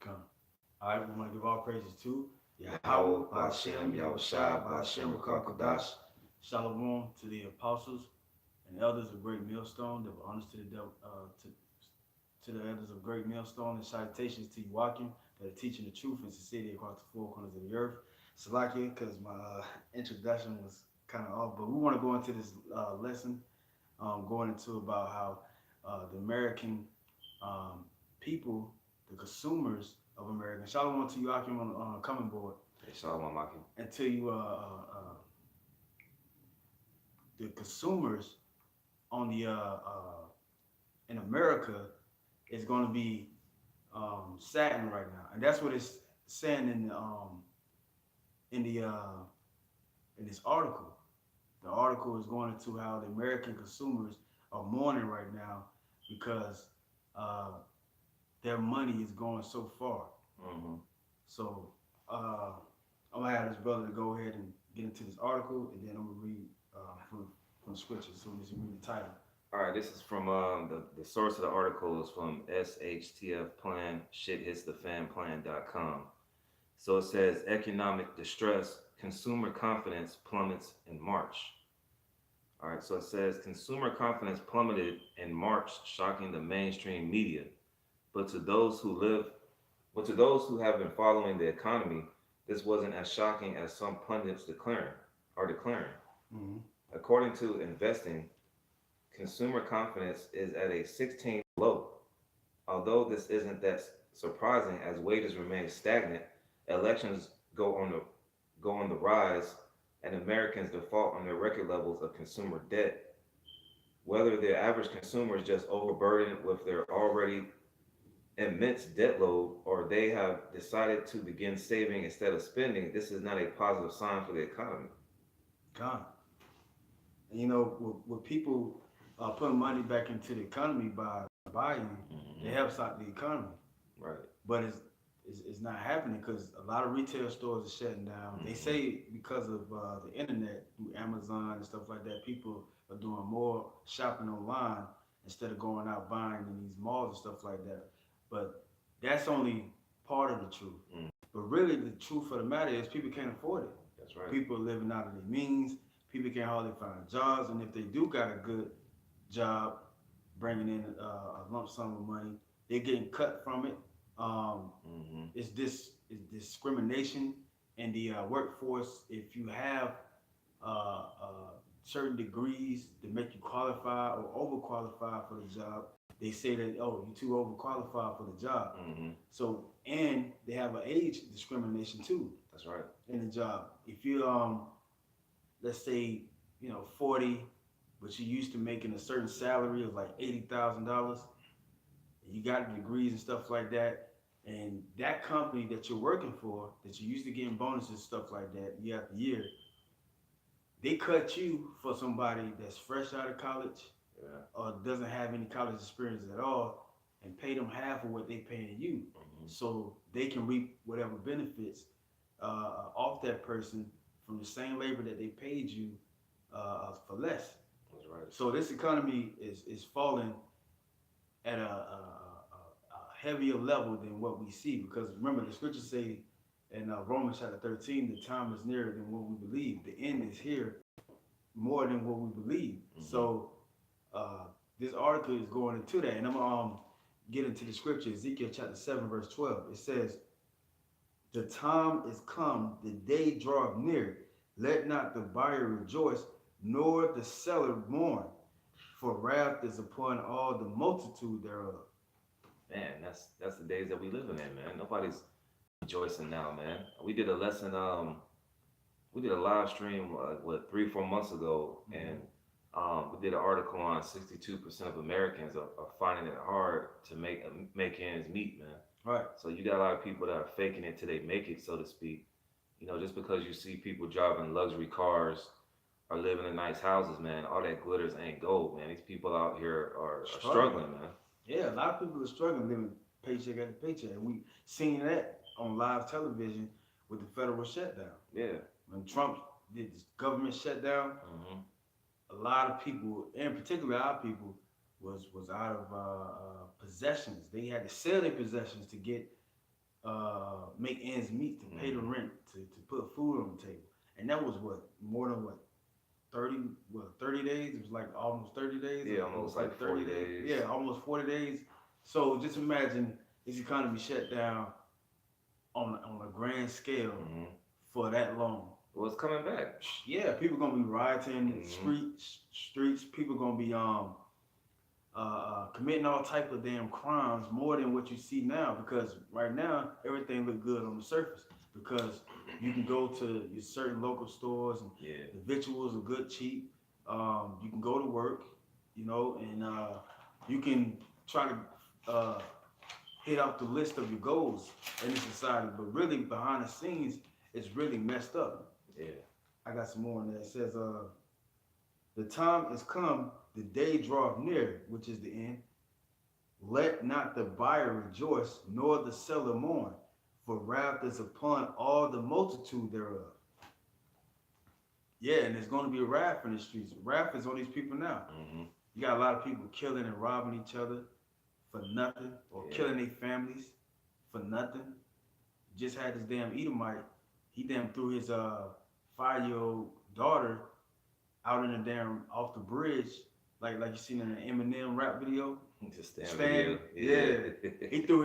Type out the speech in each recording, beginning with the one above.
Come. All right, we want to give all praises to Yahweh, Yahweh, Bashem, Bashem, Yahushua, Yahushua, Bashem, Bashem, Rakakadash. Rakakadash. Shalom to the apostles and elders of Great Millstone. That were honest to the to the elders of Great Millstone, and salutations to you walking that are teaching the truth in sincerity across the four corners of the earth. Salakia, because my introduction was kind of off, but we want to go into this lesson, going into about how the American um, people, the consumers of America. Shalom to you, Akim, on coming board. Hey, Shalom, Maki. Until you, the consumers on the in America is going to be satin right now, and that's what it's saying in the in this article. The article is going into how the American consumers are mourning right now because uh, their money is going so far. Mm-hmm. So uh, I'm gonna have this brother to go ahead and get into this article, and then I'm gonna read from scripture as soon as you read the title. All right, this is from the source of the article is from SHTF Plan, shithitsthefanplan.com. So it says economic distress, consumer confidence plummets in March. All right, so it says consumer confidence plummeted in March, shocking the mainstream media. But to those who live, but to those who have been following the economy, this wasn't as shocking as some pundits declaring. Mm-hmm. According to Investing, consumer confidence is at a 16 low. Although this isn't that surprising as wages remain stagnant, elections go on the rise, and Americans default on their record levels of consumer debt. Whether the average consumer is just overburdened with their already immense debt load or they have decided to begin saving instead of spending, this is not a positive sign for the economy. God, and you know, with people putting money back into the economy by buying, Mm-hmm. it helps out the economy. Right. But it's not happening because a lot of retail stores are shutting down. Mm-hmm. They say because of the internet, through Amazon and stuff like that, people are doing more shopping online instead of going out buying in these malls and stuff like that. But that's only part of the truth. Mm-hmm. But really, the truth of the matter is people can't afford it. That's right. People are living out of their means. People can't hardly find jobs, and if they do got a good job, bringing in a lump sum of money, they're getting cut from it. Mm-hmm. It's discrimination in the workforce. If you have certain degrees that make you qualify or overqualified for the job, they say that you're too overqualified for the job. Mm-hmm. So and they have an age discrimination too That's right. in the job. If you let's say 40, but you're used to making a certain salary of like $80,000, you got degrees and stuff like that, and that company that you're working for, that you're used to getting bonuses and stuff like that year after year, they cut you for somebody that's fresh out of college Yeah. or doesn't have any college experience at all, and pay them half of what they paying you, Mm-hmm. so they can reap whatever benefits off that person from the same labor that they paid you for less. That's right. So this economy is falling at a heavier level than what we see, because remember the scriptures say in Romans chapter 13, the time is nearer than what we believe. The end is here more than what we believe. Mm-hmm. So uh, this article is going into that, and I'm gonna get into the scripture. Ezekiel chapter 7 verse 12. It says, "The time is come, the day draweth near. Let not the buyer rejoice, nor the seller mourn, for wrath is upon all the multitude thereof." Man, that's the days that we living in, man. Nobody's rejoicing now, man. We did a lesson. We did a live stream 3-4 months ago, Mm-hmm. and we did an article on 62% of Americans are finding it hard to make ends meet, man. Right. So you got a lot of people that are faking it till they make it, so to speak. Just because you see people driving luxury cars or living in nice houses, man, all that glitters ain't gold, man. These people out here are struggling, man. Yeah, a lot of people are struggling living paycheck after paycheck. And we seen that on live television with the federal shutdown. Yeah. When Trump did this government shutdown, Mm-hmm. a lot of people, and particularly our people, was out of possessions. They had to sell their possessions to get make ends meet, to pay the rent, to put food on the table. And that was what, more than what, 30, what, 30 days? It was like almost 30 days. Yeah, almost like 40 days. Yeah, almost 40 days. So just imagine this economy shut down on a grand scale for that long. Well, it's coming back. Yeah, people gonna be rioting in streets. People gonna be committing all type of damn crimes more than what you see now, because right now everything look good on the surface, because you can go to your certain local stores and the victuals are good, cheap. You can go to work, you know, and you can try to hit out the list of your goals in the society, but really behind the scenes it's really messed up. Yeah. I got some more in there. It says the time has come, the day draweth near, which is the end. Let not the buyer rejoice, nor the seller mourn, for wrath is upon all the multitude thereof. Yeah, and there's going to be a wrath in the streets. Wrath is on these people now. You got a lot of people killing and robbing each other for nothing, or killing their families for nothing. Just had this damn Edomite, he damn threw his 5-year-old daughter out in the damn off the bridge, like you seen in an Eminem rap video. Just stand. Yeah. he threw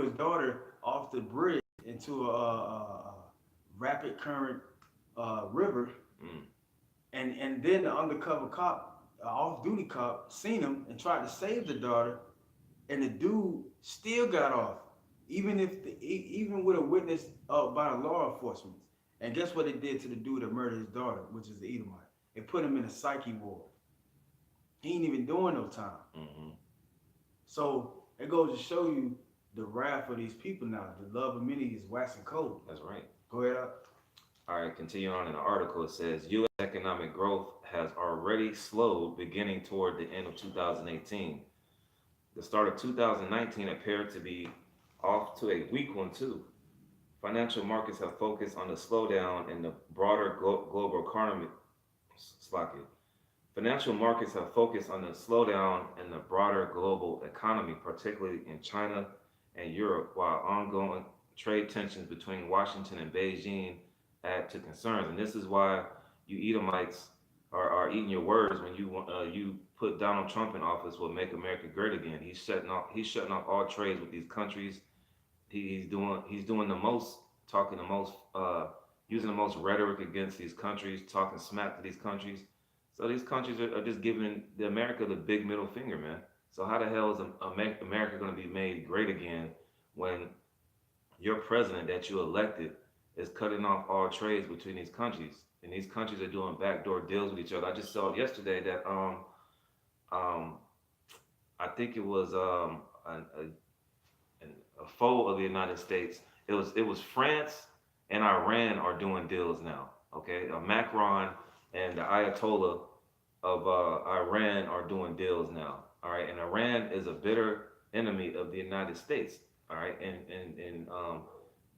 his daughter off the bridge into a rapid current river, and then the undercover cop, off-duty cop, seen him and tried to save the daughter, and the dude still got off, even with a witness by the law enforcement. And guess what they did to the dude that murdered his daughter, which is the Edomite? They put him in a psyche ward. He ain't even doing no time. So it goes to show you the wrath of these people now. The love of many is waxing cold. That's right. Go ahead up. All right, continuing on in the article, it says U.S. economic growth has already slowed beginning toward the end of 2018. The start of 2019 appeared to be off to a weak one too. Financial markets have focused on the slowdown in the broader global economy. Financial markets have focused on the slowdown in the broader global economy, particularly in China and Europe, while ongoing trade tensions between Washington and Beijing add to concerns. And this is why you Edomites are eating your words when you put Donald Trump in office will make America great again. He's shutting off all trades with these countries. He's doing the most, talking the most, using the most rhetoric against these countries, talking smack to these countries. So these countries are just giving America the big middle finger, man. So how the hell is America going to be made great again when your president that you elected is cutting off all trades between these countries, and these countries are doing backdoor deals with each other? I just saw yesterday that I think it was a foe of the United States. It was France and Iran are doing deals now. Okay, Macron and the Ayatollah of Iran are doing deals now. All right, and Iran is a bitter enemy of the United States. All right, and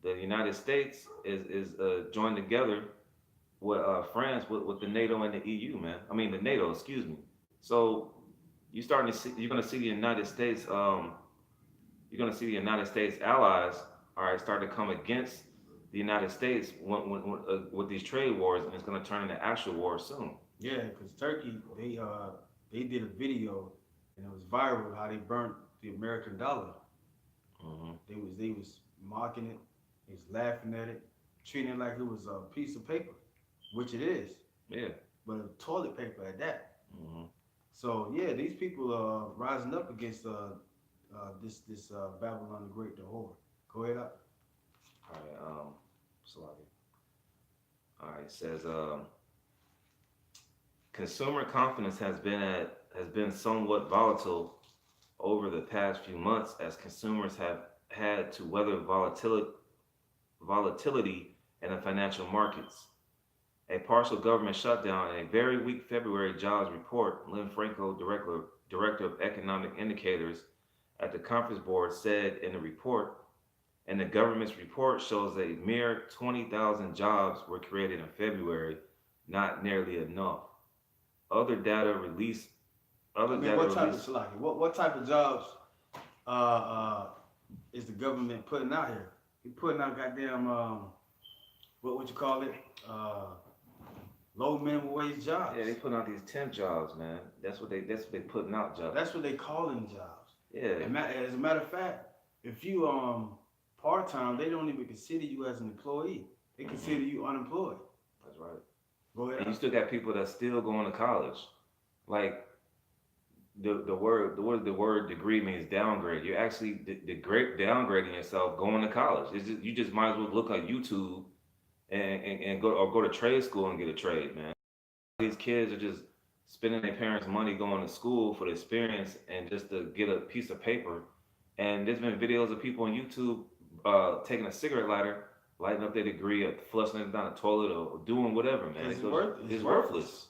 the United States is joined together with France with the NATO and the EU, man. I mean the NATO, excuse me. So you're going to see the United States. You're going to see the United States allies, all right, start to come against the United States with these trade wars, and it's going to turn into actual war soon. Yeah, because Turkey, they did a video, and it was viral how they burnt the American dollar. They was mocking it, they was laughing at it, treating it like it was a piece of paper, which it is. Yeah. But a toilet paper at that. So yeah, these people are rising up against this Babylon the Great, the whore. Go ahead up. All right, Salaki. All right, it says consumer confidence has been somewhat volatile over the past few months as consumers have had to weather volatility in the financial markets. A partial government shutdown and a very weak February jobs report, Lynn Franco, director of economic indicators at the conference board, said in the report. And the government's report shows a mere 20,000 jobs were created in February, not nearly enough. Other data released. What type of jobs is the government putting out here? He putting out goddamn what you call it? Low minimum wage jobs. Yeah, they putting out these temp jobs, man. That's what they putting out jobs. That's what they calling jobs. Yeah, And as a matter of fact, if you part time, they don't even consider you as an employee. They consider you unemployed. that's right. Go ahead. And you still got people that still going to college. Like the word degree means downgrade. You're actually downgrading yourself going to college. It's just, you just might as well look at YouTube and go to trade school and get a trade, man. These kids are just spending their parents' money going to school for the experience and just to get a piece of paper. And there's been videos of people on YouTube taking a cigarette lighter, lighting up their degree, or flushing it down the toilet, or doing whatever, man. It's worthless.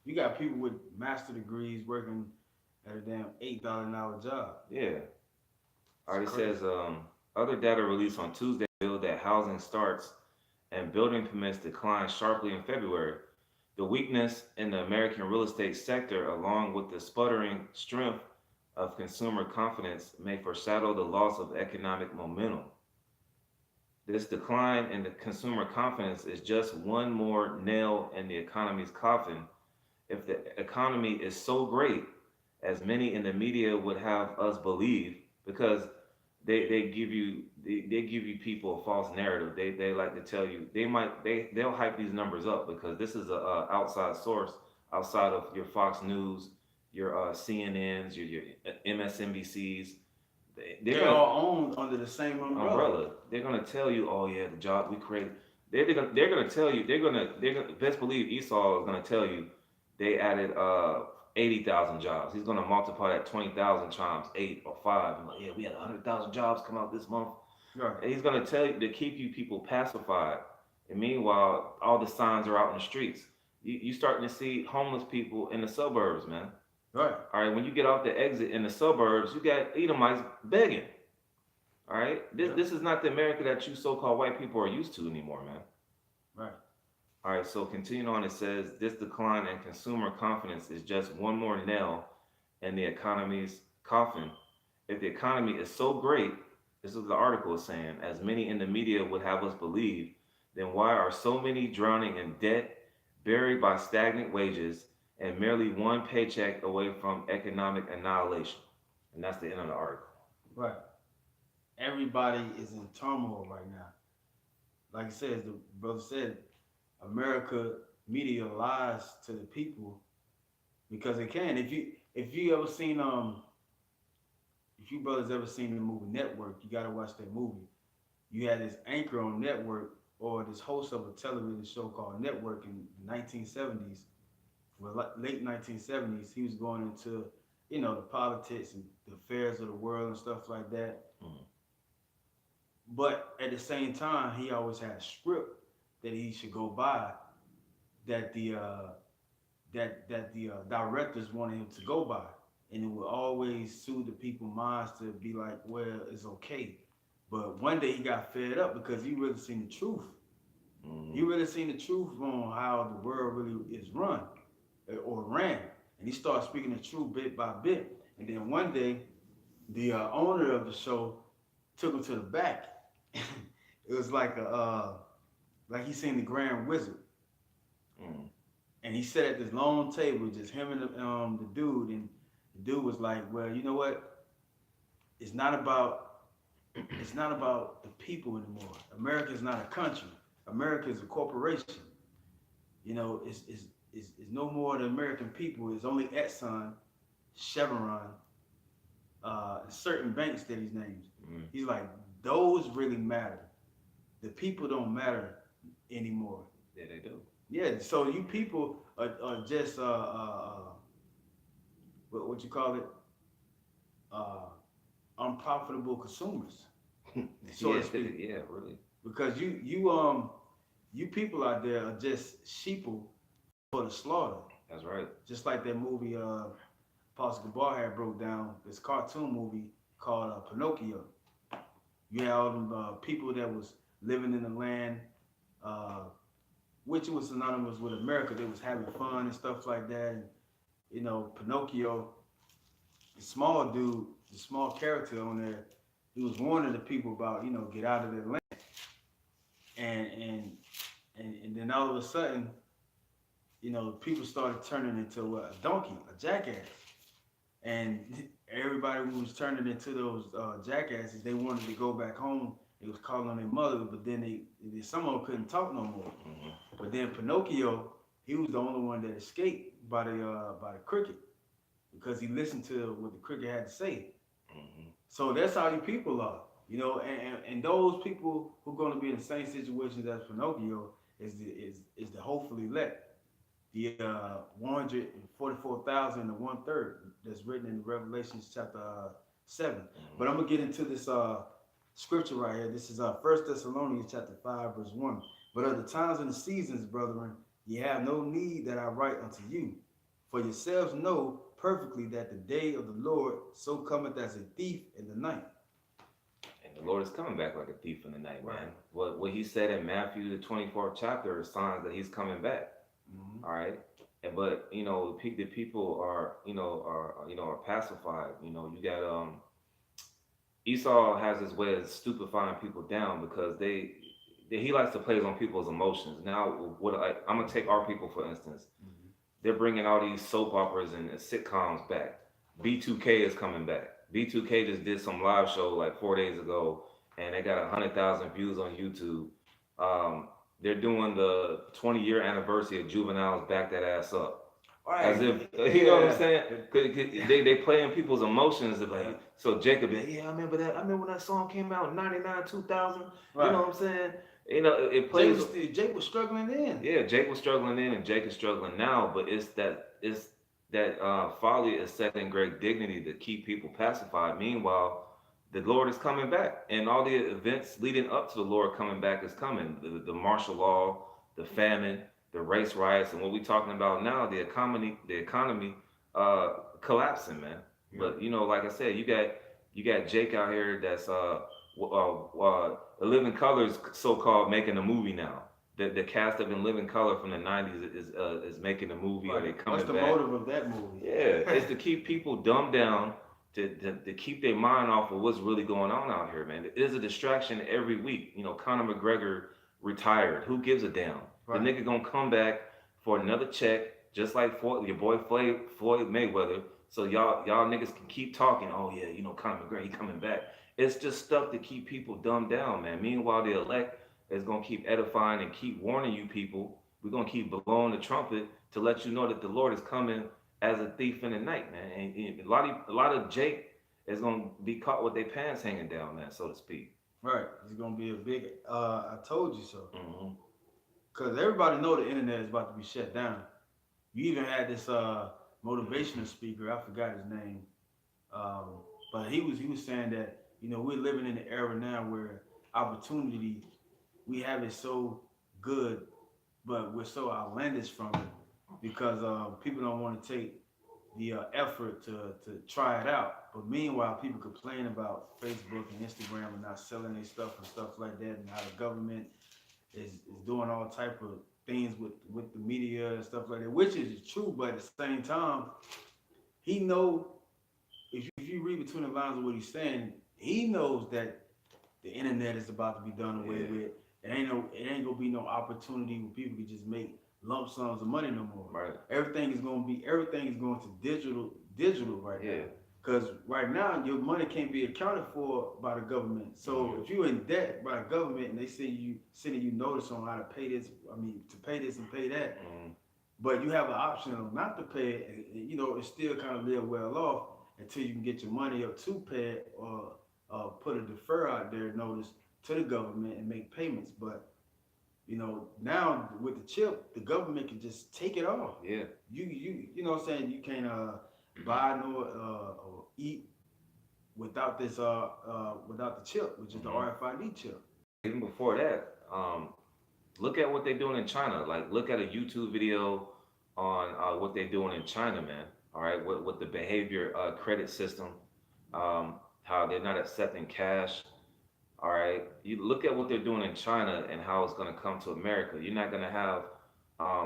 You got people with master degrees working at a damn $8 an hour job. Yeah. All right, it says other data released on Tuesday revealed that housing starts and building permits declined sharply in February. The weakness in the American real estate sector, along with the sputtering strength of consumer confidence, may foreshadow the loss of economic momentum. This decline in the consumer confidence is just one more nail in the economy's coffin. If the economy is so great, as many in the media would have us believe, because they give you people a false narrative. They like to tell you they'll hype these numbers up because this is a outside source outside of your Fox News, your CNNs, your MSNBCs. They're They're gonna all owned under the same umbrella. They're gonna tell you, oh yeah, the job we created. They're gonna tell you. They're gonna best believe Esau is gonna tell you they added 80,000 jobs. He's gonna multiply that 20,000 times 8 or 5. And like, yeah, we had 100,000 jobs come out this month. Right. And he's gonna tell you to keep you people pacified. And meanwhile, all the signs are out in the streets. You starting to see homeless people in the suburbs, man. Right. All right, when you get off the exit in the suburbs, you got Edomites begging. All right, this is not the America that you so-called white people are used to anymore, man. Right. All right, so continuing on, it says this decline in consumer confidence is just one more nail in the economy's coffin. If the economy is so great, this is what the article is saying, as many in the media would have us believe, then why are so many drowning in debt, buried by stagnant wages, and merely one paycheck away from economic annihilation? And that's the end of the article. Right. Everybody is in turmoil right now. Like I said, the brother said, America media lies to the people because it can. If you ever seen if you brothers ever seen the movie Network, you gotta watch that movie. You had this anchor on Network or this host of a television show called Network in the 1970s, late 1970s. He was going into the politics and the affairs of the world and stuff like that. Mhm. But at the same time, he always had a script that he should go by, that the directors wanted him to go by, and it would always soothe the people's minds to be like, well, it's okay. But one day he got fed up because he really seen the truth. Mhm. He really seen the truth on how the world really is run or ran, and he started speaking the truth bit by bit. And then one day, the owner of the show took him to the back. It was like like he seen the Grand Wizard, and he sat at this long table, just him and the dude, and the dude was like, "Well, you know what? It's not about the people anymore. America is not a country. America is a corporation. It's no more the American people. It's only Exxon, Chevron, certain banks that he's named. He's like, those really matter. The people don't matter anymore. Yeah, they do. Yeah, so you people are just what you call it, unprofitable consumers, so to speak. Yeah, really. Because you people out there are just sheeple for the slaughter. That's right. Just like that movie Pastor Gabar had broke down, this cartoon movie called Pinocchio. You had all them people that was living in the land, which was synonymous with America. They was having fun and stuff like that. And Pinocchio, the small dude, the small character on there, he was warning the people about, get out of their land. then all of a sudden, people started turning into a donkey, a jackass, and everybody who was turning into those jackasses, they wanted to go back home. They was calling on their mother, but then some of them couldn't talk no more. But then Pinocchio, he was the only one that escaped by the cricket because he listened to what the cricket had to say. So that's how these people are, and those people who are going to be in the same situations as Pinocchio is the hopefully elect, the 144,000 and 1/3 that's written in Revelation chapter 7. But I'm gonna get into this scripture right here. This is 1 Thessalonians chapter 5 verse 1. But of the times and the seasons, brethren, ye have no need that I write unto you, for yourselves know perfectly that the day of the Lord so cometh as a thief in the night. And the Lord is coming back like a thief in the night, man. Right. What he said in Matthew the 24th chapter is signs that he's coming back. All right. But the people are are pacified. You got Esau has his way of stupefying people down because he likes to play on people's emotions. Now, I'm gonna take our people for instance. They're bringing all these soap operas and sitcoms back. B2K is coming back. B2K just did some live show like 4 days ago, and they got 100,000 views on YouTube. They're doing the 20-year anniversary of Juvenile's Back That Ass Up. Right. As if, you know what I'm saying? They play in people's emotions. Like, so Jacob, yeah, I remember that. I remember when that song came out in 99, 2000. Right. You know what I'm saying? It plays. Jake was struggling then. Yeah, Jake was struggling then, and Jake is struggling now. But it's that folly is set in great dignity to keep people pacified. Meanwhile, the Lord is coming back, and all the events leading up to the Lord coming back is coming. The martial law, the famine, the race riots, and what we're talking about now, the economy collapsing, man. Yeah. But like I said, you got Jake out here that's Living Colors, so-called, making a movie now. The cast of In Living Color from the 90s is making a movie, right. Or they coming back. What's the motive of that movie? Yeah, it's to keep people dumbed down. To keep their mind off of what's really going on out here, man. It is a distraction every week. Conor McGregor retired. Who gives a damn? Right. The nigga gonna come back for another check, just like your boy Floyd Mayweather. So y'all niggas can keep talking. Oh yeah, Conor McGregor, he coming back. It's just stuff to keep people dumbed down, man. Meanwhile, the elect is gonna keep edifying and keep warning you people. We're gonna keep blowing the trumpet to let you know that the Lord is coming as a thief in the night, man. And a lot of Jake is gonna be caught with their pants hanging down, man, so to speak. Right. It's gonna be a big I told you so. Cause everybody know the internet is about to be shut down. You even had this motivational speaker, I forgot his name. But he was saying that, we're living in an era now where opportunity, we have it so good, but we're so outlandish from it. Because people don't want to take the effort to try it out. But meanwhile, people complain about Facebook and Instagram and not selling their stuff and stuff like that, and how the government is doing all type of things with the media and stuff like that, which is true. But at the same time, he know, if you read between the lines of what he's saying, he knows that the internet is about to be done away with. It ain't gonna be no opportunity where people can just make lump sums of money no more. Right. Everything is going to digital right now. Because right now your money can't be accounted for by the government. So if you're in debt by the government and they sending you notice on how to pay this, to pay this and pay that, but you have an option of not to pay it, and, it's still kind of live well off until you can get your money up to pay it, or put a defer out there notice to the government and make payments. But now with the chip, the government can just take it off. Yeah. You know what I'm saying? You can't buy or eat without this without the chip, which is the RFID chip. Even before that, look at what they're doing in China. Like, look at a YouTube video on what they're doing in China, man. All right, with the behavior credit system, how they're not accepting cash. All right, you look at what they're doing in China and how it's going to come to America. You're not going to have,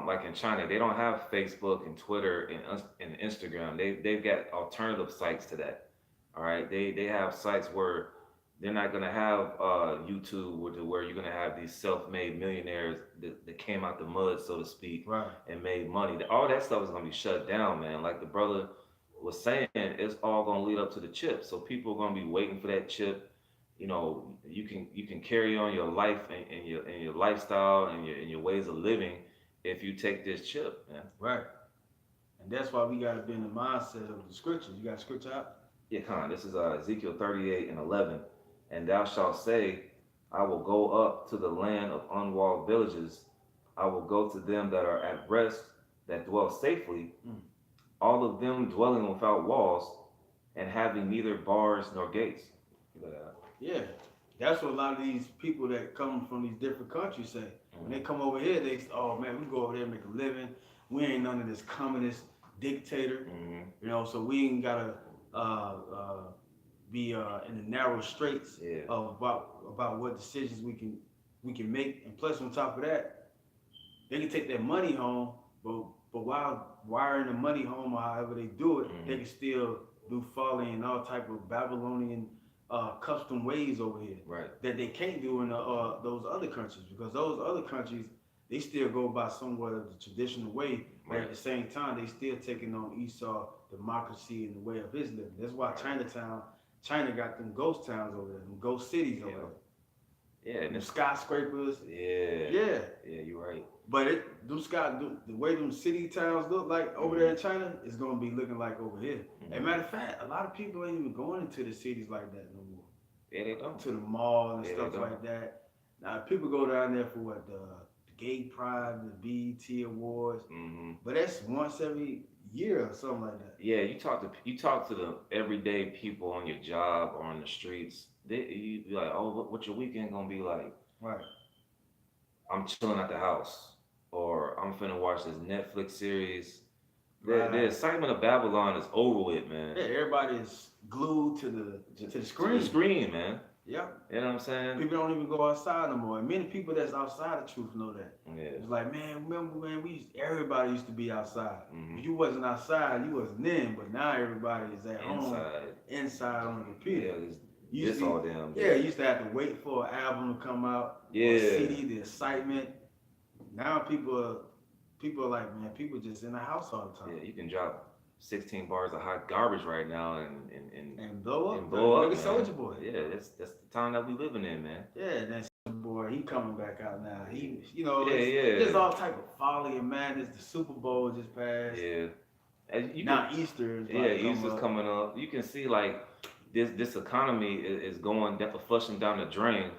like in China, they don't have Facebook and Twitter and Instagram. They've got alternative sites to that. All right, they have sites where They're not gonna have YouTube where you're gonna have these self-made millionaires that came out the mud, so to speak, Right. and made money. All that stuff is gonna be shut down, man. Like the brother was saying, it's all gonna lead up to the chip. So people are gonna be waiting for that chip. You know, you can carry on your life and your lifestyle and your ways of living if you take this chip, man. Right. And that's why we got to be in the mindset of the scriptures. You got scripture out? Yeah, Khan. This is Ezekiel 38 and 11. And thou shalt say, I will go up to the land of unwalled villages. I will go to them that are at rest, that dwell safely, Mm. all of them dwelling without walls, and having neither bars nor gates. Yeah. That's what a lot of these people that come from these different countries say. When they come over here, they say, oh man, we go over there and make a living. We ain't none of this communist dictator. You know, so we ain't gotta be in the narrow straits of about what decisions we can make. And plus, on top of that, they can take their money home, but while wiring the money home or however they do it, they can still do folly and all type of Babylonian custom ways over here that they can't do in those other countries, because those other countries, they still go by somewhat of the traditional way, but at the same time they still taking on Esau democracy and the way of his living. That's why China got them ghost towns over there, them ghost cities over there. Yeah, and them skyscrapers. Yeah, you're right. But the way them city towns look like over there in China is gonna be looking like over here. As a matter of fact, a lot of people ain't even going into the cities like that no more. Yeah, they don't. To the mall and stuff like that. Now people go down there for what the Gay Pride, the BET Awards, but that's once every year or something like that. Yeah, you talk to the everyday people on your job or on the streets. You be like, oh, what's your weekend gonna be like? Right. I'm chilling at the house, or I'm finna watch this Netflix series. The excitement of Babylon is over with, man. Yeah, everybody is glued to the screen. To the screen, man. Yeah. You know what I'm saying? People don't even go outside no more. And many people that's outside of truth know that. Yeah. It's like, man, remember when everybody used to be outside. If you wasn't outside, you wasn't in, but now everybody is at home. Inside on the computer. Yeah, it's all them. Yeah, you used to have to wait for an album to come out. Yeah. CD, the excitement. Now people are like, man, people just in the house all the time. Yeah, you can drop 16 bars of hot garbage right now and blow up. And blow up, like a Soldier Boy. Yeah, that's the time that we living in, man. Yeah, and that Soldier Boy, he coming back out now. He, there's all type of folly and madness. The Super Bowl just passed. Yeah. Easter is Easter's coming up. You can see like this economy is going flushing down the drain.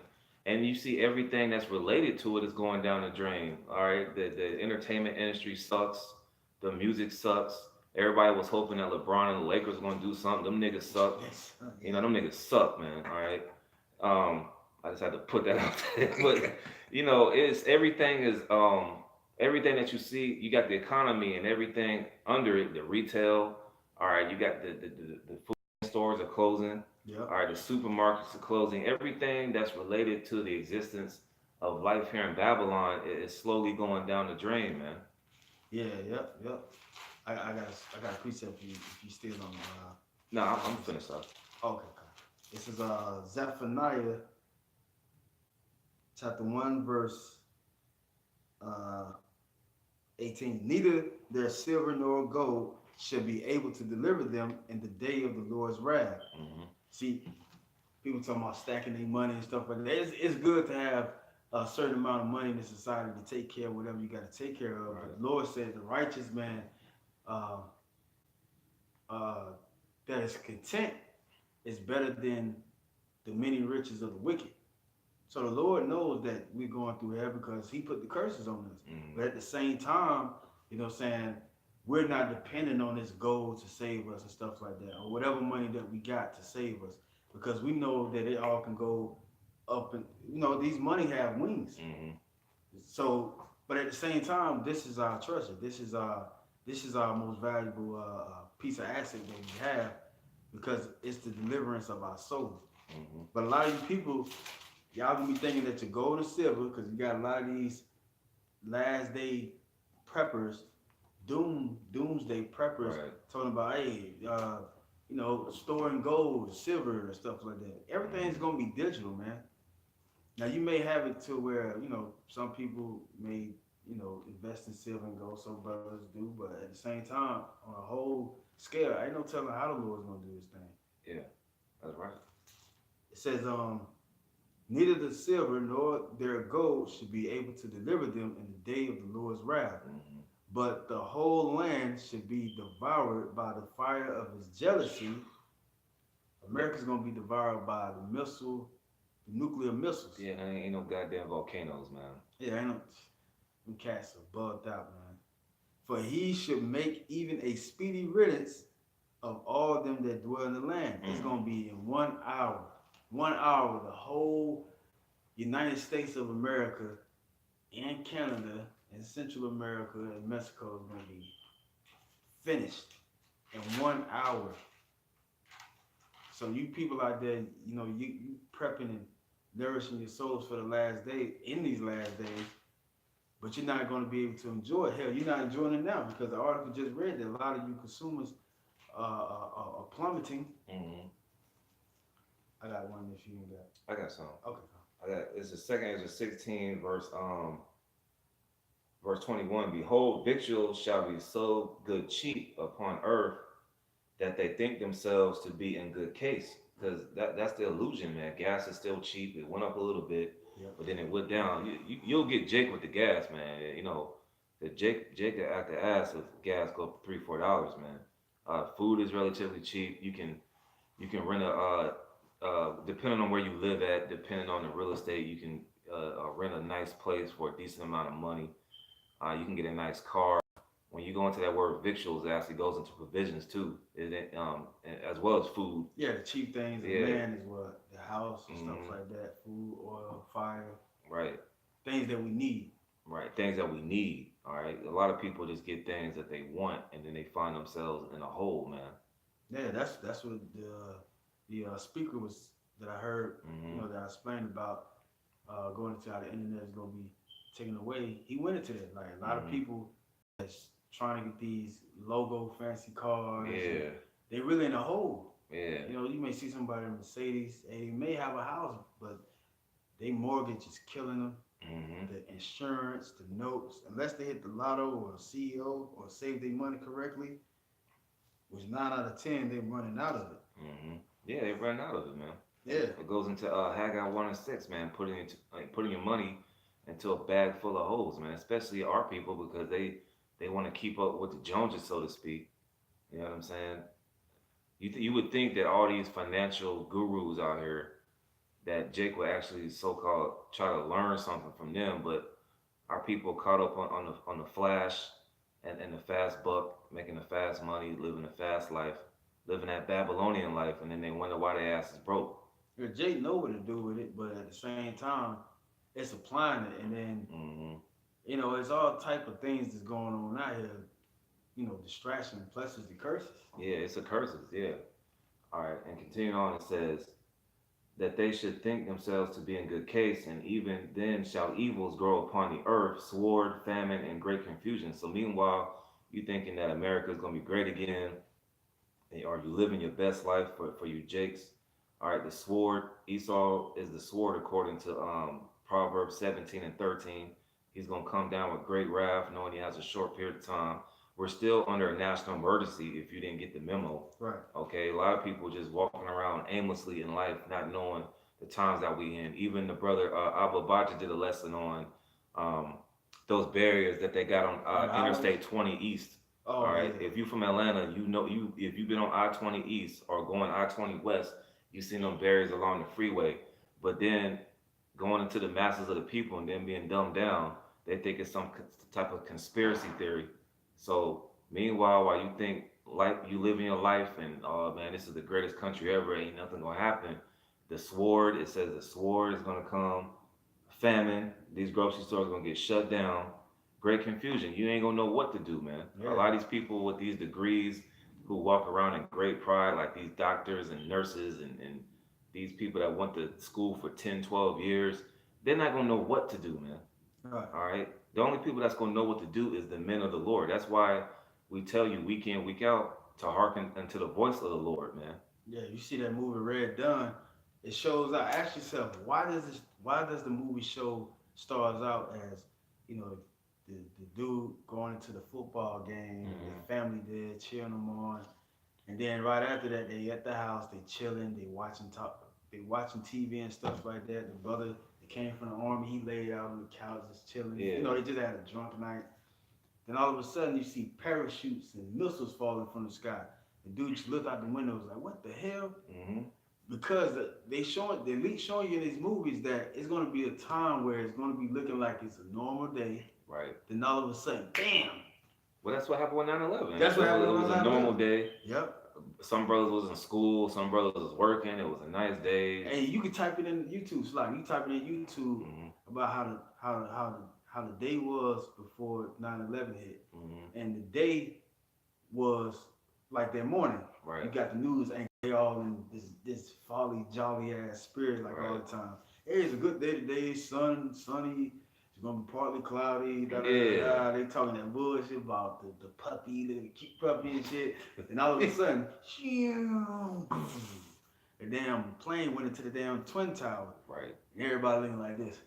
And you see everything that's related to it is going down the drain. All right, the entertainment industry sucks. The music sucks. Everybody was hoping that LeBron and the Lakers were gonna do something. Them niggas suck. You know, them niggas suck, man. All right. I just had to put that out there. But it's everything that you see. You got the economy and everything under it. The retail. All right. You got the food stores are closing. Yeah. All right, the supermarkets are closing. Everything that's related to the existence of life here in Babylon is slowly going down the drain, man. Yeah, yep. I got a precept for you if you still on. No, I'm finished up. Okay. This is Zephaniah, chapter 1, verse 18. Neither their silver nor gold shall be able to deliver them in the day of the Lord's wrath. See, people talking about stacking their money and stuff like that. It's good to have a certain amount of money in the society to take care of whatever you got to take care of. Right. But the Lord said the righteous man that is content is better than the many riches of the wicked. So the Lord knows that we're going through hell because he put the curses on us. But at the same time, we're not dependent on this gold to save us and stuff like that, or whatever money that we got to save us, because we know that it all can go up, and these money have wings. So, but at the same time, this is our treasure. This is our most valuable piece of asset that we have, because it's the deliverance of our soul. But a lot of you people, y'all gonna be thinking that you're gold and silver, because you got a lot of these last day preppers. Doomsday preppers, talking about, hey, storing gold, silver, and stuff like that. Everything's Mm-hmm. gonna be digital, man. Now you may have it to where some people may invest in silver and gold. Some brothers do, but at the same time, on a whole scale, ain't no telling how the Lord's gonna do this thing. Yeah, that's right. It says, neither the silver nor their gold should be able to deliver them in the day of the Lord's wrath, Mm-hmm. but the whole land should be devoured by the fire of his jealousy. But America's gonna be devoured by the nuclear missiles. yeah, ain't no goddamn volcanoes, man. Yeah, ain't no, them cats are bugged out, man. For he should make even a speedy riddance of all them that dwell in the land. It's Mm. gonna be in 1 hour. 1 hour, the whole United States of America and Canada and Central America and Mexico is gonna be finished in 1 hour. So you people out there, you prepping and nourishing your souls for the last day in these last days, but you're not going to be able to enjoy it. Hell, you're not enjoying it now because the article just read that a lot of you consumers are plummeting. Mm-hmm. I got one if you ain't got. I got some. Okay. I got it's the second Ezra 16 verse 21. Behold, victuals shall be so good cheap upon earth that they think themselves to be in good case. Because that's the illusion, man. Gas is still cheap. It went up a little bit, Yep. but then it went down. You'll get Jake with the gas, man. The Jake at the ass if gas go up $3 $4, man. Food is relatively cheap. You can rent depending on where you live at, depending on the real estate, you can rent a nice place for a decent amount of money. You can get a nice car. When you go into that word victuals, it actually goes into provisions too, as well as food. Yeah, the cheap things of Yeah. man is what the house and stuff Hmm. like that, food, oil, fire, Right. things that we need. Right. Things that we need. All right. A lot of people just get things that they want, and then they find themselves in a hole, man. Yeah, that's what the speaker was that I heard. Hmm. That I explained about going into how the internet is gonna be taken away. He went into that. Like a lot of Hmm. people that's trying to get these logo fancy cars, and Yeah. they really in a hole. Yeah. You may see somebody in a Mercedes, and they may have a house, but they mortgage is killing them. Hmm. The insurance, the notes, unless they hit the lotto or CEO or save their money correctly, which 9 out of 10 they're running out of it. Hmm. Yeah, they run out of it, man. Yeah, It goes into Haggai 1 and 6, man. Putting your money into a bag full of holes, man. Especially our people because they want to keep up with the Joneses, so to speak. You know what I'm saying? You would think that all these financial gurus out here that Jake would actually so-called try to learn something from them, but our people caught up on the flash and the fast buck, making the fast money, living the fast life, living that Babylonian life, and then they wonder why their ass is broke. Jay know what to do with it, but at the same time, it's applying it, and then Hmm. it's all type of things that's going on out here. Distraction plus it's the curses. Yeah, it's a curses. Yeah. All right, and continuing on, it says that they should think themselves to be in good case, and even then shall evils grow upon the earth, sword, famine, and great confusion. So meanwhile, you thinking that America is gonna be great again, or you living your best life for you Jakes. All right, the sword, Esau is the sword according to Proverbs 17 and 13. He's gonna come down with great wrath, knowing he has a short period of time. We're still under a national emergency if you didn't get the memo. Right. Okay, a lot of people just walking around aimlessly in life, not knowing the times that we in. Even the brother Abba Baja did a lesson on um, those barriers that they got on On the highways. Interstate 20 East. All Oh right, yeah. if you from Atlanta, you know you if you've been on I-20 East or going I-20 West, you seen them barriers along the freeway. But then going into the masses of the people and then being dumbed down, they think it's some type of conspiracy theory. So meanwhile, while you think like you living your life and oh man, this is the greatest country ever, ain't nothing gonna happen. The sword, it says the sword is gonna come. Famine, these grocery stores gonna get shut down. Great confusion. You ain't gonna know what to do, man. A Yeah. lot of these people with these degrees who walk around in great pride, like these doctors and nurses and these people that went to school for 10, 12 years, they're not gonna know what to do, man. Right. All right. The only people that's gonna know what to do is the men of the Lord. That's why we tell you week in, week out. to hearken unto the voice of the Lord, man. Yeah, you see that movie Red Dawn, it shows out. Ask yourself, why does the movie show stars out as, you know, the dude going into the football game, Mm-hmm. the family there cheering them on, and then right after that they at the house, they chilling, they watching TV and stuff like that. The brother that came from the army, he laid out on the couch just chilling. You Yeah. know, they just had a drunk night. Then all of a sudden you see parachutes and missiles falling from the sky. The dude just looked out the window, was like, "What the hell?" Mm-hmm. Because the elite showing you in these movies that it's going to be a time where it's going to be looking like it's a normal day. Right. Then all of a sudden, bam! Well, that's what happened with 9/11. That's what happened It on was a normal 9/11. day. Yep. Some brothers was in school. Some brothers was working. It was a nice day. Hey, you can type it in YouTube, Slack. You type it in YouTube Mm-hmm. about how the day was before 9/11 hit, Mm-hmm. and the day was like that morning. Right. You got the news, and they all in this folly, jolly ass spirit like all the time. Hey, it's a good day today. Sunny. It's gonna be partly cloudy. Da, da, da, da. They talking that bullshit about the puppy, the cute puppy and shit. And all of a sudden, the damn plane went into the damn twin tower. Right. And everybody looking like this.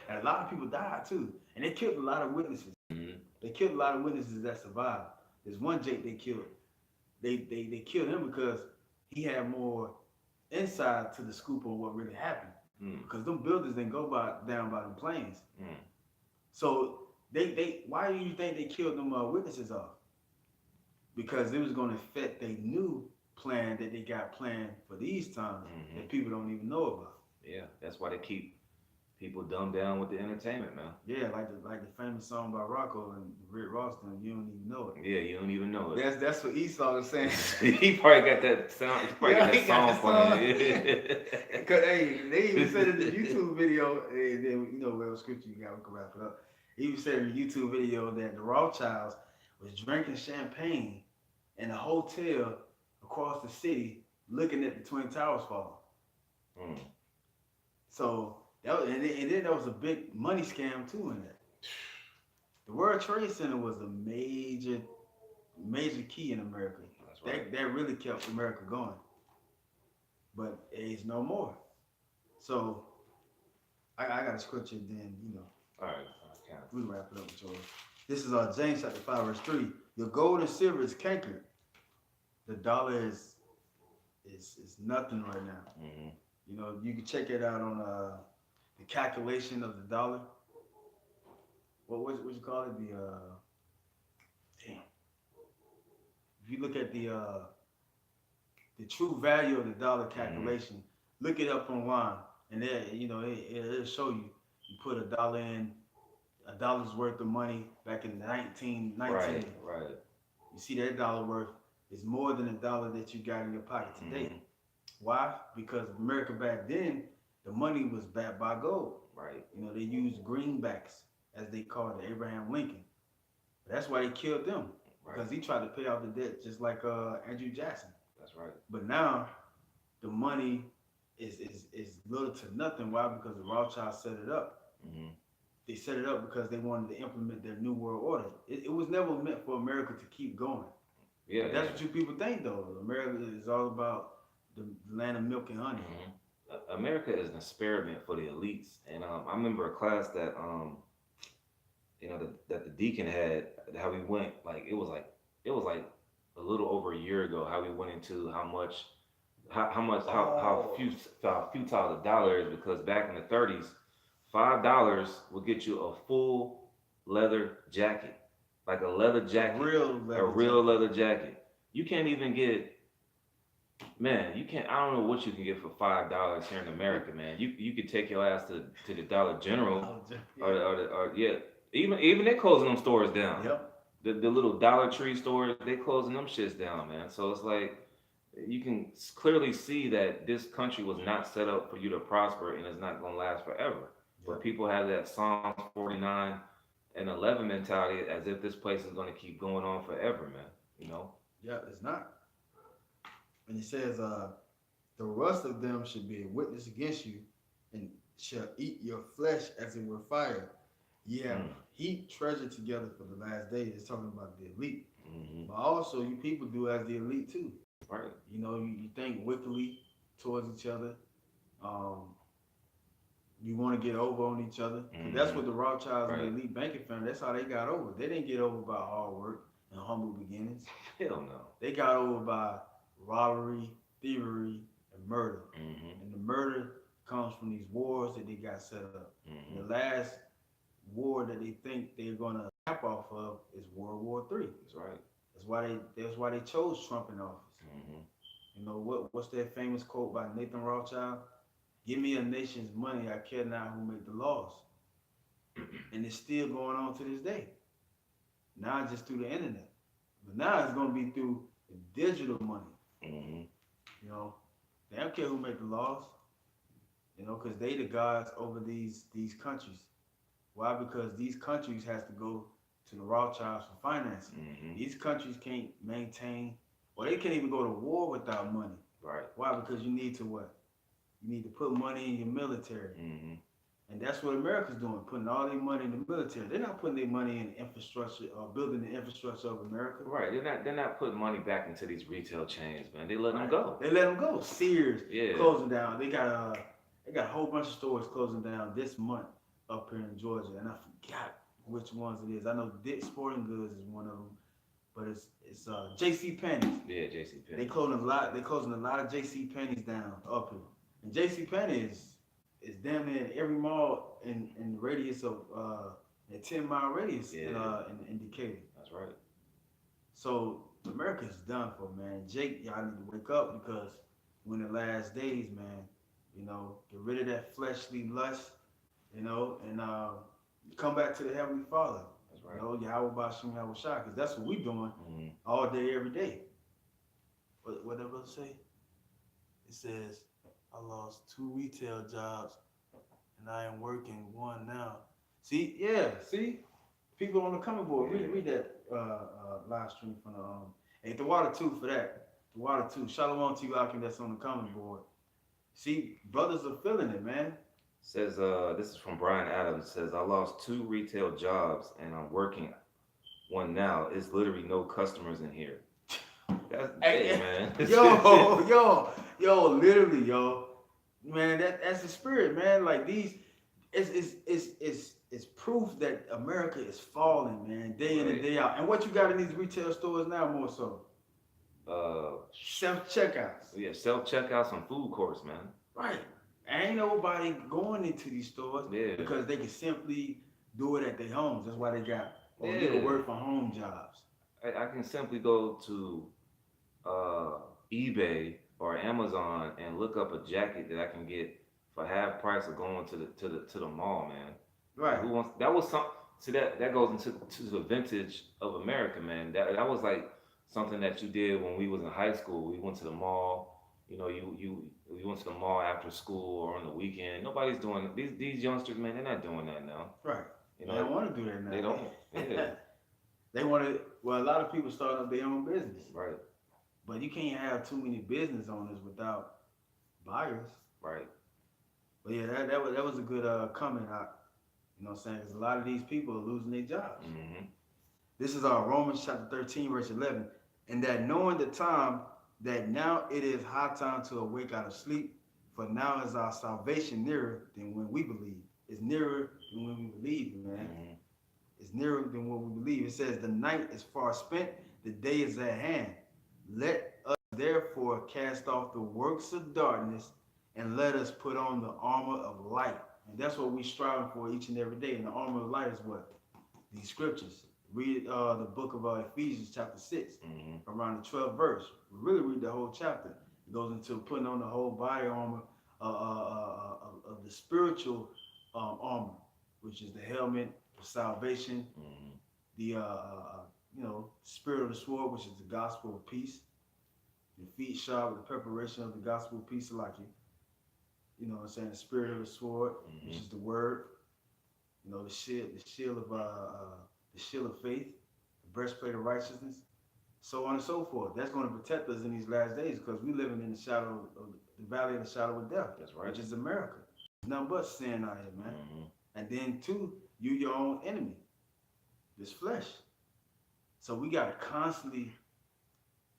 And a lot of people died too, and they killed a lot of witnesses. Mm-hmm. They killed a lot of witnesses that survived. There's one Jake they killed. They killed him because he had more insight to the scoop on what really happened. Because them buildings didn't go down by them planes. So they why do you think they killed them witnesses off? Because it was going to affect their new plan that they got planned for these times that people don't even know about. Yeah, that's why they keep people dumbed down with the entertainment, man. Yeah, like the famous song by Rocco and Rick Ross, you don't even know it. Yeah, you don't even know it. That's what Esau is saying. He probably got that sound. He probably got that song playing. Cause hey, they even said in the YouTube video, and then you know what scripture you got, we can wrap it up. He even said in the YouTube video that the Rothschilds was drinking champagne in a hotel across the city, looking at the Twin Towers fall. So that was, and then there was a big money scam too in that. The World Trade Center was a major key in America. That's right. That really kept America going. But it's no more. So I got a scripture then, you know. All right. We wrap it up with yours. This is James chapter 5, verse 3. Your gold and silver is cankered. The dollar is nothing right now. You know, you can check it out on the calculation of the dollar. What you call it? If you look at the true value of the dollar calculation, look it up online, and there, you know, it'll show you. You put a dollar in, $1's worth of money back in 1919. Right. You see that dollar worth is more than $1 that you got in your pocket today. Why? Because America back then, the money was backed by gold. Right. You know, they used greenbacks, as they called it, Abraham Lincoln. That's why they killed them. Right. Because he tried to pay off the debt just like Andrew Jackson. That's right. But now the money is little to nothing. Why? Because the Rothschilds set it up. They set it up because they wanted to implement their new world order. It was never meant for America to keep going. Yeah, that's what you people think, though. America is all about the land of milk and honey. America is an experiment for the elites, and I remember a class that you know, that the deacon had, how we went, like it was like a little over a year ago, how we went into how futile the dollar is, because back in the 30s, $5 would get you a full leather jacket, like a leather jacket, a real leather jacket. You can't even get, man, you can't. I don't know what you can get for $5 here in America, man. You could take your ass to the Dollar General, or even they're closing them stores down. Yep. The little Dollar Tree stores, they closing them shits down, man. So it's like you can clearly see that this country was not set up for you to prosper, and it's not gonna last forever. But people have that Psalm 49 and 11 mentality, as if this place is going to keep going on forever, man. You know? Yeah, it's not. And it says, the rust of them should be a witness against you, and shall eat your flesh as it were fire. Yeah, heat treasured together for the last days. It's talking about the elite. Mm-hmm. But also, you people do as the elite too. Right. You know, you think wickedly towards each other. Um, you want to get over on each other. Because that's Mm-hmm. what the Rothschilds and the Right. elite banking family, that's how they got over. They didn't get over by hard work and humble beginnings. Hell no. They got over by robbery, thievery, and murder. Mm-hmm. And the murder comes from these wars that they got set up. And Mm-hmm. the last war that they think they're gonna tap off of is World War III. That's right. That's why they chose Trump in office. Mm-hmm. You know what's that famous quote by Nathan Rothschild? Give me a nation's money, I care not who make the laws. And it's still going on to this day. Now it's just through the internet. But now it's gonna be through digital money. Mm-hmm. You know, they don't care who make the laws. You know, because they the gods over these countries. Why? Because these countries has to go to the Rothschilds for financing. Mm-hmm. These countries can't maintain, or they can't even go to war without money. Right. Why? Because you need to what? You need to put money in your military. Mm-hmm. And that's what America's doing, putting all their money in the military. They're not putting their money in infrastructure or building the infrastructure of America. Right. They're not putting money back into these retail chains, man. They let them Right. go. They let them go. Sears Yeah. closing down. They got a whole bunch of stores closing down this month up here in Georgia, and I forgot which ones it is. I know Dick's Sporting Goods is one of them, but it's J.C. Penney's. Yeah, J.C. They closing a lot. They closing a lot of J.C. Penney's down up here, and J.C. Penney is damn near in every mall in the radius of a 10-mile radius in Decatur. That's right. So America's done for, man. Jake, y'all need to wake up because we're in the last days, man. You know, get rid of that fleshly lust, you know, and come back to the Heavenly Father. That's right. You know, Yahweh Bashim Yahweh Shah, because that's what we're doing Mm-hmm. all day, every day. What that brother say? It says, I lost 2 retail jobs and I am working one now. See, people on the coming board. Read that live stream from the hey, the water too for that. The water too. Shalom to you, Akim, that's on the coming board. See, brothers are feeling it, man. Says this is from Brian Adams. Says I lost 2 retail jobs and I'm working one now. It's literally no customers in here. That's hey, man. Literally, man. That's the spirit, man. Like these, it's proof that America is falling, man, day in and day out. And what you got in these retail stores now, more so. Self checkouts. Yeah, self checkouts on food courts, man. Right. Ain't nobody going into these stores because they can simply do it at their homes. That's why they got you can work from home jobs. I can simply go to eBay or Amazon and look up a jacket that I can get for half price of going to the mall, man. Right. Who wants that was some see that goes into the vintage of America, man. That was like something that you did when we was in high school. We went to the mall. You know, you went to the mall after school or on the weekend. Nobody's doing these youngsters, man. They're not doing that now. Right. You know, they don't want to do that now. They don't. Yeah. They want to. Well, a lot of people start up their own business. Right. But you can't have too many business owners without buyers. Right. But yeah, that was a good comment out. You know what I'm saying? Because a lot of these people are losing their jobs. Mm-hmm. This is our Romans chapter 13, verse 11. And that knowing the time, that now it is high time to awake out of sleep, for now is our salvation nearer than when we believe. It's nearer than when we believe, man. Mm-hmm. It's nearer than what we believe. It says the night is far spent, the day is at hand. Let us therefore cast off the works of darkness and let us put on the armor of light. And that's what we strive for each and every day. And the armor of light is what? These scriptures. Read the book of Ephesians chapter 6, around the 12th verse. Really read the whole chapter. It goes into putting on the whole body armor of the spiritual armor, which is the helmet of salvation, the spirit of the sword, which is the gospel of peace, the feet shod with the preparation of the gospel of peace, like you know what I'm saying, the spirit of the sword, which is the word, you know, the shield of faith, the breastplate of righteousness, so on and so forth. That's going to protect us in these last days because we're living in the shadow of the valley of the shadow of death. That's right. Which is America. There's nothing but sin out here, man. And then two, you your own enemy. This flesh. So we gotta constantly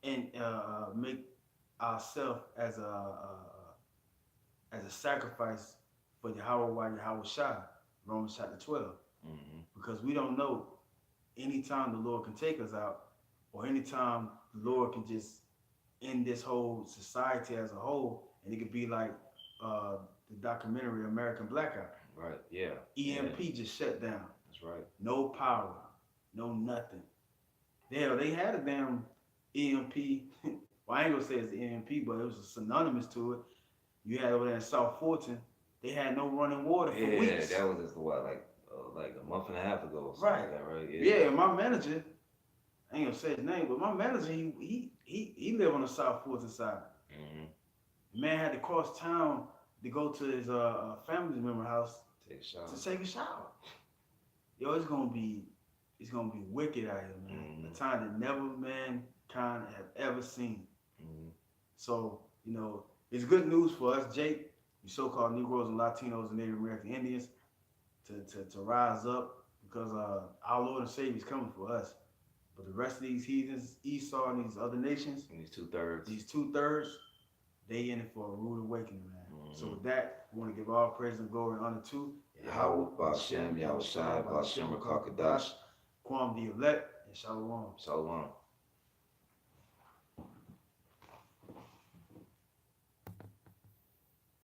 and make ourselves as a sacrifice for Yahweh while Yahweh Shai, Romans chapter 12. Mm-hmm. Because we don't know anytime the Lord can take us out, or anytime the Lord can just end this whole society as a whole, and it could be like uh, the documentary American Blackout. Right. Yeah. EMP Yeah. just shut down. That's right. No power, no nothing. Hell, they had a damn EMP. Well, I ain't gonna say it's the EMP, but it was synonymous to it. You had over there in South Fulton, they had no running water for weeks. Yeah, that was just what, like a month and a half ago or something Right. like that, right? Yeah, my manager, I ain't gonna say his name, but my manager, he lived on the South Fulton side. Mm-hmm. Man had to cross town to go to his family member house Take a shower. to take a shower. Yo, it's gonna be wicked out here, man. Mm-hmm. A time that never mankind have ever seen. Mm-hmm. So, you know, it's good news for us, Jake, you so-called Negroes and Latinos and Native American Indians, to rise up, because our Lord and Savior is coming for us. But the rest of these heathens, Esau and these other nations, And these 2/3. these 2/3, they in it for a rude awakening, man. Mm-hmm. So with that, we want to give all praise and glory and honor to Yahweh, Ba'ashem, Yahweh Shai, Ba'ashem, Rakakadash, Kwam the elect, and Shalom. Shalom.